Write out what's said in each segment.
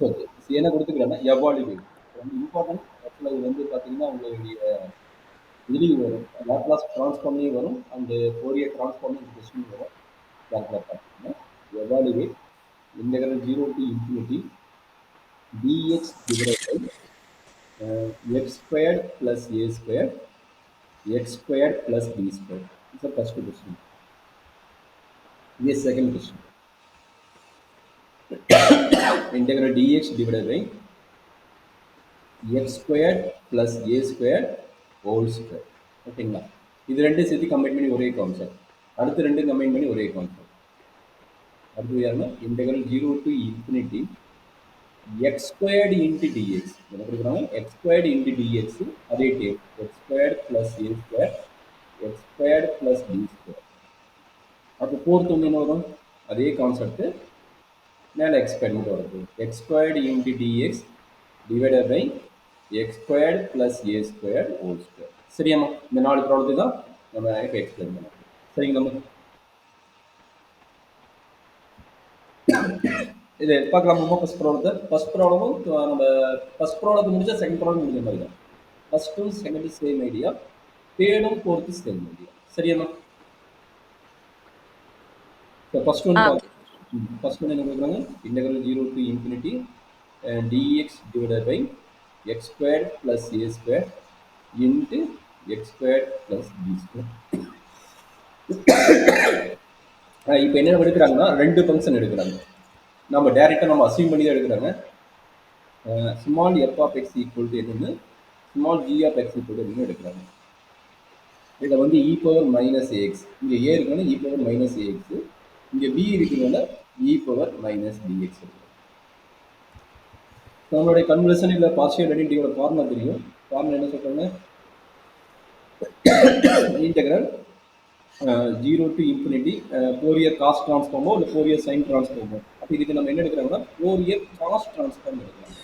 Okay. என்ன குடுத்துக்கிறேன்னா, evaluate. ரொம்ப important. ஆக்சுவலா இது வந்து பார்த்தீங்கன்னா, உங்களுடைய இதுலயும் வரும். லாப்லாஸ் ட்ரான்ஸ்ஃபார்ம்லயும் வரும். அண்ட் ஃபோரியர் ட்ரான்ஸ்ஃபார்மிங் கொஸ்டின் வரும். பேங்க்ல பார்த்தீங்கன்னா, evaluate integral 0 to infinity dx divided by x squared plus a squared x squared plus b squared. It's the first question. Yes, second question. Integral dx divided by x squared plus a squared whole square. ஓகேங்களா? இது ரெண்டும் சேர்த்து combine பண்ணி ஒரே concept. அடுத்து ரெண்டும் combine பண்ணி ஒரே கான்செப்ட். அடுத்து யாருன்னா integral 0 to infinity x squared into dx. என்ன கொடுக்குறாங்க? x squared into dx அதே tape x squared plus a squared x squared plus b squared. அப்போ ஃபோர்த் வந்து என்ன வரும்? அதே கான்செப்ட் மேலே எக்ஸ்பேண்ட் மட்டும் வருது. X squared into dx divided by x squared plus a squared whole square. சரியாம்மா? இந்த 4 ப்ராப்ளத்துக்கு தான் நம்ம இப்போ எக்ஸ்பிளைன் பண்ணோம். சரிங்களா? இது பார்க்கலாமா? ஃபர்ஸ்ட் ப்ராப்ளத்தை ஃபர்ஸ்ட் ப்ராப்ளமும் நம்ம ஃபர்ஸ்ட் ப்ராப்ளத்தை முடிச்சா செகண்ட் ப்ராப்ளம் முடிஞ்ச மாதிரி தான். ஃபர்ஸ்ட்டும் செகண்ட் சேம் ஐடியா, தேர்டும் ஃபோர்த்து சேம் ஐடியா. சரியாம்மா? ஃபர்ஸ்ட் ஒன் ஃபர்ஸ்ட் ஒன் என்ன கொடுக்குறாங்க? Integral 0 to infinity dx divided by x squared plus a squared into x squared plus b squared. இப்போ என்ன எடுக்கிறாங்கன்னா ரெண்டு ஃபங்க்ஷன் எடுக்கிறாங்க. நம்ம டைரெக்டாக நம்ம அசீவ் பண்ணி தான் எடுக்கிறாங்க. Small f of x equal to என்னன்னு, small g of x equal to என்னன்னு எடுக்கிறாங்க. இதில் வந்து இ பவர் மைனஸ் ஏஎக்ஸ், இங்கே ஏ இருக்குன்னா இ பவர் மைனஸ் ஏஎக்ஸ், இங்கே பி இருக்கிறதுனால இ பவர் மைனஸ் பிஎக்ஸ் இருக்கு. நம்மளுடைய கன்வர்ஷன் இல்லை பார்ஷியல் ஐடென்டிட்டியோட ஃபார்முலா தெரியும். ஃபார்முலா என்ன சொல்றாங்க? Integral 0 to infinity Fourier cos டிரான்ஸ்ஃபார்மோ இல்லை ஃபோரியர் சைன் டிரான்ஸ்ஃபார்மோ. அப்போ இதுக்கு நம்ம என்ன எடுக்கிறாங்கன்னா ஃபோரியர் காஸ் டிரான்ஸ்ஃபார்ம் எடுக்கலாம்.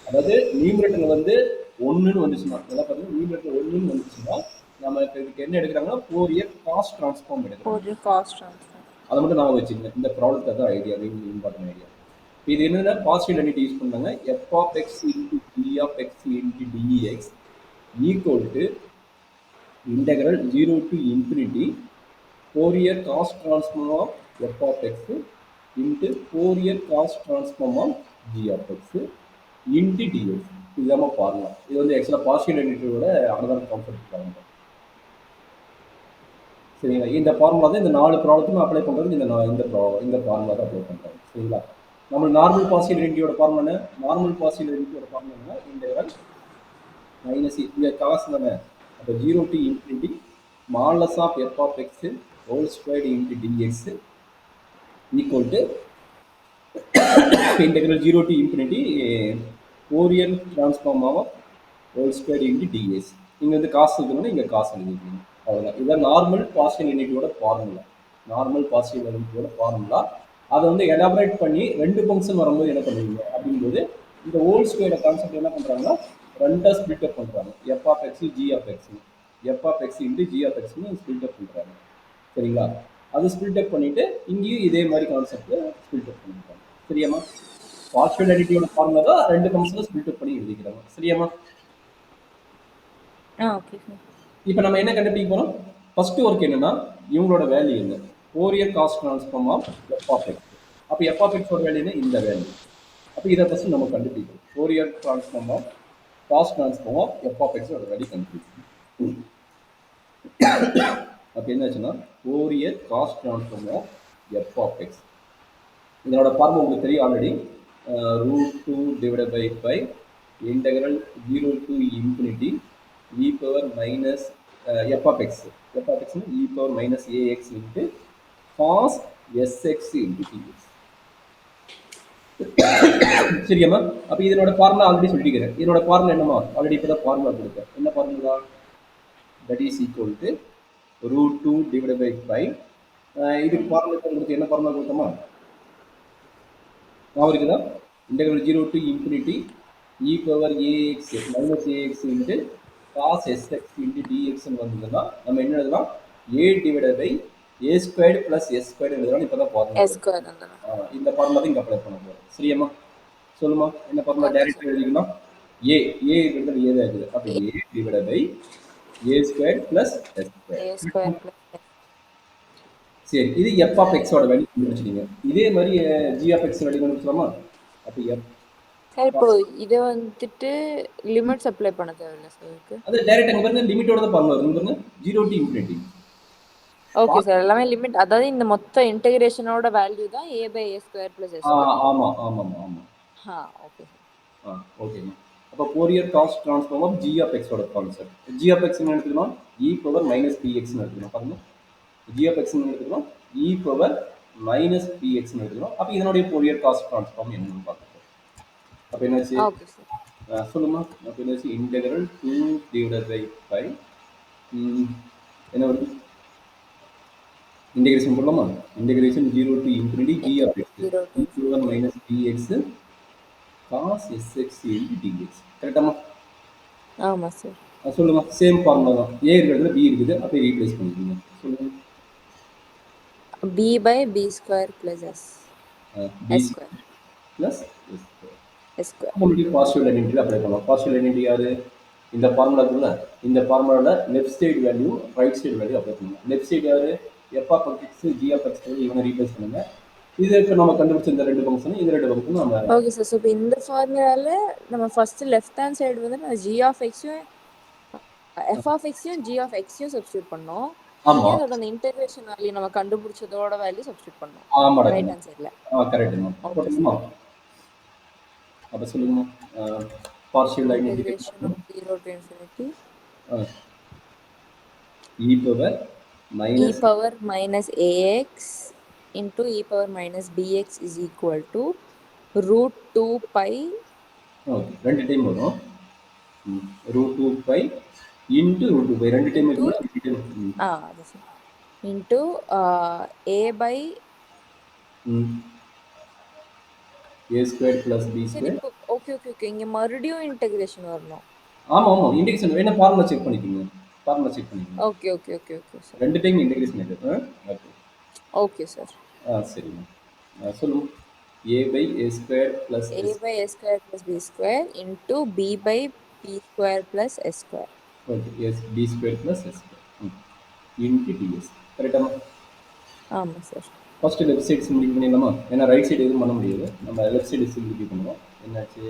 அதாவது நியூமரேட்டர் வந்து 1ன்னு வந்துச்சுன்னா, நல்லா பார்த்தீங்கன்னா நியூமரேட்டர் 1ன்னு வந்துச்சுன்னா நம்ம இதுக்கு என்ன எடுக்கிறாங்கன்னா ஃபோரியர் காஸ் டிரான்ஸ்ஃபார்ம் எடுக்கிறோம். அதை மட்டும் நான் வச்சுக்கேன். இந்த ப்ராப்ளத்துக்கு தான் ஐடியா, இம்பார்ட்டன்ட் ஐடியா. இது என்னன்னா பார்ஷியல் ஐடென்டிட்டி யூஸ் பண்ணாங்க. F of X into G of X into dx equal to integral 0 to infinity Fourier cos transform of F of X into Fourier cos transform of G of X into DX. இதுதான் formula. இது வந்து ஆக்சுவலாக பார்ஷியல் ஐடென்டிட்டியோட another concept formula. சரிங்களா? இந்த formula தான் இந்த 4 ப்ராப்ளத்துக்கும் அப்ளை பண்ணுறதுக்கு இந்த ஃபார்முலா தான் அப்ளை பண்ணுறாங்க. சரிங்களா? நம்ம நார்மல் பார்ஷியல் ஐடென்டிட்டியோட ஃபார்முலா என்ன? நார்மல் பார்ஷியல் ஐடென்டிட்டியோட ஃபார்முலா என்ன? இன்டெக்ரல் மைனஸ் இங்கே காசு தானே. அப்போ 0 to infinity modulus of F of x whole squared into dx equal to integral 0 to infinity Fourier transform of whole squared into ds. இங்கே வந்து cos இருக்கணும்னா இங்கே காசு எழுதிக்கணும். அவ்வளோதான். இதுதான் நார்மல் பார்ஷியல் ஐடென்டிட்டியோட ஃபார்முலா. நார்மல் பார்ஷியல் ஐடென்டிட்டியோட ஃபார்முலா. அதை வந்து எலாபரேட் பண்ணி ரெண்டு ஃபங்க்ஷன் வரும்போது என்ன பண்ணுவீங்க அப்படிங்கும்போது இந்த ஹோல் ஸ்கொயர்ட கான்செப்ட் என்ன பண்ணுறாங்கன்னா ரெண்டாக ஸ்பிளிட் அப் பண்ணுறாங்க. F of X G of X, F of X into G of எக்ஸ்னு ஸ்பிளிட் அப் பண்ணுறாங்க. சரிங்களா? அது ஸ்பிளிட் அப் பண்ணிட்டு இங்கேயும் இதே மாதிரி கான்செப்ட் ஸ்பிளிட் அப் பண்ணிருக்காங்க. சரியாம்மா? பார்ஷியல் ஐடென்டிட்டியோட ஃபார்முலா தான் ரெண்டு ஃபங்க்ஷனை ஸ்பிளிட் அப் பண்ணி எழுதிக்கிறாங்க. சரியாம்மா? இப்போ நம்ம என்ன கண்டுபிடிக்க போறோம்? ஃபர்ஸ்ட் ஒர்க் என்னன்னா இவங்களோட வேல்யூ என்ன? Fourier cos transform of F of X. அப்போ எஃப் ஆஃப் எக்ஸோட வேல்யூ என்ன? இந்த வேல்யூ. அப்போ இதை ஃபர்ஸ்ட் நம்ம கண்டுபிடிக்கணும். Fourier transform of cos transform of F of எக்ஸோட வேல்யூ கண்டுபிடிக்கணும். அப்போ என்ன ஆச்சுன்னா Fourier cos transform of F of X. இதனோட ஃபார்முலா உங்களுக்கு தெரியும் already. √2 divided by 5 integral 0 to infinity e power minus f of x. f of x e power minus ax into cos sx into dx. சரியாம்மா? அப்போ இதனோட formula already சொல்லிக்கிறேன். இதனோட formula என்னமா? Already இப்போ தான் ஃபார்முலா கொடுத்தேன். என்ன formula? That is equal to √2 divided by 5. இதுக்கு ஃபார்முலா கொடுத்து என்ன ஃபார்முலா கொடுத்தோமா? நான் இருக்குதா? Integral 0 to infinity e power ax minus ax into cos sx into dx வந்ததுன்னா நம்ம என்ன எழுதலாம்? a divided by a squared plus s squared எழுதலாம். இப்போ தான் ஃபார்முலா இந்த ஃபார்முலா தான் இங்கே அப்ளை பண்ண போகிறோம். சரியாம்மா? சொல்லுமா என்ன ஃபார்முலா ஓகே டைரக்டா சார். எழுதிக்கலாம். ஏ இருக்கிறது ஏ தான் இருக்குது. அப்ப a divided by a square plus s a square. Square plus s. சரி இது எஃப் ஆஃப் எக்ஸோட வேல்யூ கண்டுபிடிச்சிட்டீங்க. இதே மாதிரி ஜி ஆஃப் எக்ஸ் வேல்யூ கண்டுபிடிச்சலாமா? அப்ப எஃப் சார் இப்போ இதை வந்துட்டு லிமிட்ஸ் அப்ளை பண்ண தேவையில்ல சார் இதுக்கு. அது டைரக்ட் அங்க பாருங்க லிமிட்டோட தான் ஃபார்முலா வரும் பாருங்க. 0 to infinity. ஓகே சார், எல்லாமே லிமிட், அதாவது இந்த மொத்த இன்டகிரேஷனோட வேல்யூ தான் a by a square plus S square. ஆமா ஆமாம் ஆமாம். Okay sir. ஓகேம்மா. அப்போ Fourier cos transform of G of எக்ஸோட கான்செப்ட். ஜி ஆஃப் எக்ஸ்னு எடுத்துக்கணும், இ பவர் மைனஸ் பிஎக்ஸ்னு எடுத்துக்கணும். பாருங்க ஜி ஆஃப் எக்ஸ்னு எடுத்துக்கணும், இ பவர் மைனஸ் பிஎக்ஸ்னு எடுத்துக்கணும். அப்போ இதனுடைய ஃபோரியர் காஸ் ட்ரான்ஸ்ஃபார்ம் என்னன்னு பார்த்துக்கணும். அப்போ என்னாச்சு ஓகே சார். சொல்லுமா. அப்போ என்னாச்சு இன்டெகிரல் 2 டிவைடட் பை 5 என்ன வருது இன்டெகிரேஷன் பண்ணலாமா? Integration 0 to infinity g of x 0 to e power infinity. minus bx cos sx into dx. கரெக்டாமா? ஆமா சார். சொல்லுங்க. சேம் ஃபார்முலா தான். ஏ இருக்கிறதுல பி இருக்குது. அப்படியே ரீப்ளேஸ் பண்ணிக்கோங்க. சொல்லுங்க. P by P square plus S P square plus S square. S square. மறுபடியும் positive identity apply பண்ணலாம். பாசிட்டிவ் ஐடென்டிட்டி யாரு? இந்த ஃபார்முலாக்குள்ள இந்த ஃபார்முலாவில் left side value right side value apply பண்ணுங்க. லெஃப்ட் சைடு யாரு? F of X G of X இவனை ரீப்ளேஸ் பண்ணுங்க. இது இப்போ நம்ம கண்டுபிடிச்ச இந்த ரெண்டு ஃபங்க்ஷன் இந்த ரெண்டு ஃபங்க்ஷன் நம்ம ஓகே சார். ஸோ இப்போ இந்த ஃபார்முலால நம்ம ஃபர்ஸ்ட் லெஃப்ட் ஹேண்ட் சைடு வந்து நம்ம ஜி ஆஃப் எக்ஸையும் எஃப் ஆஃப் எக்ஸையும் ஜி ஆஃப் எக்ஸையும் சப்ஸ்டியூட் பண்ணோம். ஆமா இங்கே அதோட அந்த இன்டெகிரேஷன் வேல்யூ நம்ம கண்டுபிடிச்சதோட வேல்யூ சப்ஸ்டியூட் பண்ணோம் ஆமாடா. ரைட் ஹேண்ட் சைடில். கரெக்டுமா. போட்டுமா. அப்போ சொல்லுங்க. Partial identity integration of 0 to infinity e power minus ax into e power minus bx is equal to root 2 pi. Okay ரெண்டு டைம் வரும். root 2 pi into root 2 pi ரெண்டு time இருக்குன்னா அது sir into a by a square plus b square. Okay okay okay. இங்க மறுபடியும் integration வரணும். ஆமா ஆமா இன்டெகிரேஷன் வேணா ஃபார்முலா செக் பண்ணிக்கோங்க. ஃபார்முலா செக் பண்ணிக்கோங்க. Okay okay okay okay sir. ரெண்டு டைம் இன்டெகிரேஷன் இருக்கு. Okay okay sir. சரிங்க. சொல்லுங்க. a by a square plus a by a square plus b square into b by b square plus s square. Okay yes b square plus s square into ds. கரெக்டாமா? ஆமா sir. First left side simplify பண்ணிடலாமா? ஏன்னா right side எதுவும் பண்ண முடியாது. நம்ம left side simplify பண்ணுவோம். என்னாச்சு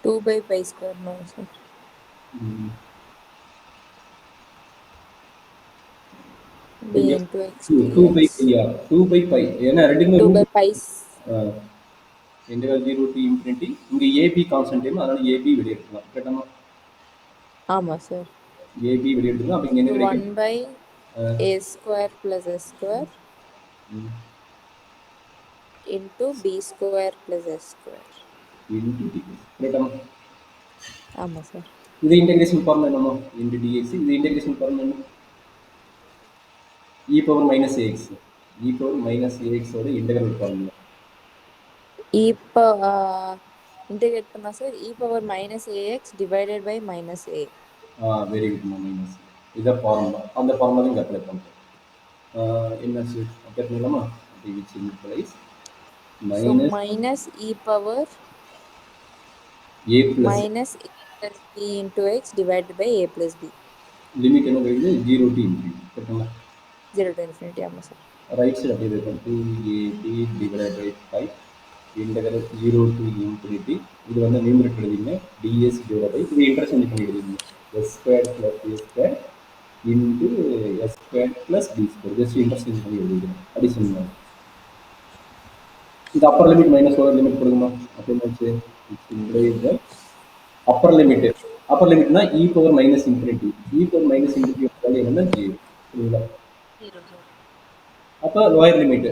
2 by pi square no sir. 2 by pi. 2 by pi. ஏன்னா ரெண்டுமே 2 by pi. Integral 0 to infinity. இங்க ab கான்ஸ்டன்ட் டைம் அதனால ab வெளிய எடுக்கலாம். கரெக்டாமா? ஆமா சார். ab வெளிய எடுத்துக்கலாம். அப்ப இங்க என்ன கிடைக்கும்? 1 by a square plus s square into b square plus s square into dx. கரெக்டாமா? ஆமா சார். இது இன்டெகிரேஷன் ஃபார்முலா என்னமா? into dx. இது இன்டெகிரேஷன் ஃபார்முலா என்ன? e power minus ax. e power minus ax ஓட இன்டெகிரல் ஃபார்முலா. இன்டெகிரேட் பண்ணா sir e power minus ax divided by minus a. Very good minus. இத formula. அந்த formula இங்க apply பண்றோம். என்னாச்சு? அப்ளை பண்ணலாமா? which implies minus e power a plus minus a plus b into x divided by a plus b. Limit என்ன வருது? 0 to infinity. கரெக்ட்டா? 0 to infinity ஆமா சார். ரைட் சைடு அப்படியே இருக்கும். 2ab divided by 5 integral 0 to infinity. இது வந்து numerator எழுதிங்க. ds divided by இது இன்டர்சேஞ்ச் பண்ணி எழுதிங்க. s square plus a square into s square plus b square. Just interchange பண்ணி எழுதிங்க. அடிஷன் பண்ணு. இது upper limit minus lower limit கொடுக்குமா? அப்போ என்னாச்சு? Upper limit. அப்பர் லிமிட்னா e power minus infinity. e power minus infinity value என்னன்னா 0. சரிங்களா? 0 சார். அப்போ lower limit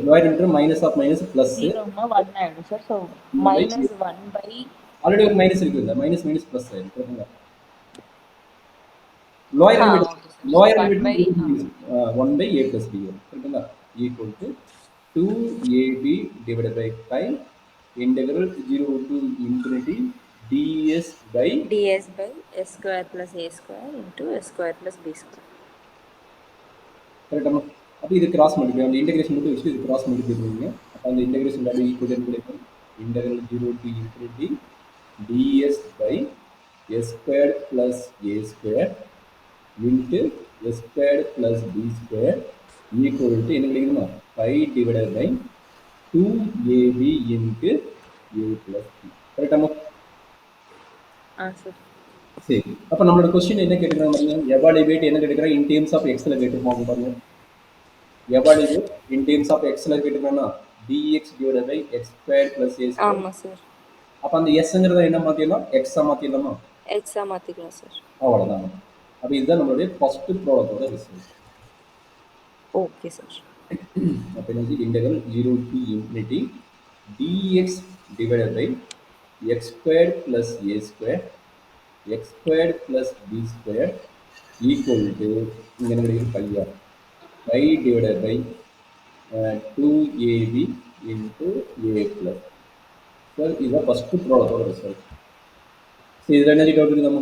minus of minus plus 0 னா 1 ஆயிடும் sir. So minus 1 by already ஒரு மைனஸ் இருக்குல்ல. மைனஸ் மைனஸ் பிளஸ் ஆயிடும். கரெக்ட்டா? Lower limit 1 by a plus b வரும். கரெக்ட்டா? equal to 2ab divided by 5 integral 0 to infinity ds by s square plus a square into s square plus b square. கரெக்ட்டா? அப்ப இது cross multiply. அந்த integration மட்டும் வச்சு இது கிராஸ் மல்டிப்ளை பண்ணுவீங்க. அப்ப அந்த இன்டகிரேஷன் வேல்யூ ஈக்குவல் டு கிடைக்கும். integral 0 to infinity ds by s squared plus a squared into s squared plus b squared equal to என்ன கிடைக்குமா 5 divided by 2ab into a plus b. கரெக்டாமா? Sir. சரி, அப்போ நம்மளோட கொஸ்டின் என்ன கேட்டுக்கிறாங்க பாருங்க, எவாலுவேட் என்ன கேட்டுக்கிறேன் இன் டேர்ம்ஸ் ஆஃப் எக்ஸ்ல கேட்டுருப்பாங்க பாருங்க. எவாலுவேட் இன் டேர்ம்ஸ் ஆஃப் எக்ஸ்ல கேட்டுக்கிறாங்கன்னா dx divided by x squared plus a squared. ஆமா சார். அப்போ அந்த எஸ்ங்கிறத என்ன மாற்றிடலாம், எக்ஸாக மாற்றிடலாமா? எக்ஸா மாற்றிக்கலாம் சார். அவ்வளோதான். அப்போ இதுதான் நம்மளுடைய ஃபர்ஸ்ட் ப்ராப்ளத்தோட ரிசல்ட். Okay sir. அப்போ என்ன integral 0 to infinity dx divided by x squared plus a squared x squared plus b squared equal to இங்கே என்ன கிடைக்கும் 5 divided by 2ab into a plus. Sir இதுதான் ஃபஸ்ட்டு ப்ராப்ளத்தோட ரிசல்ட். சரி, இதில் என்ன doubt இருக்குது நம்ம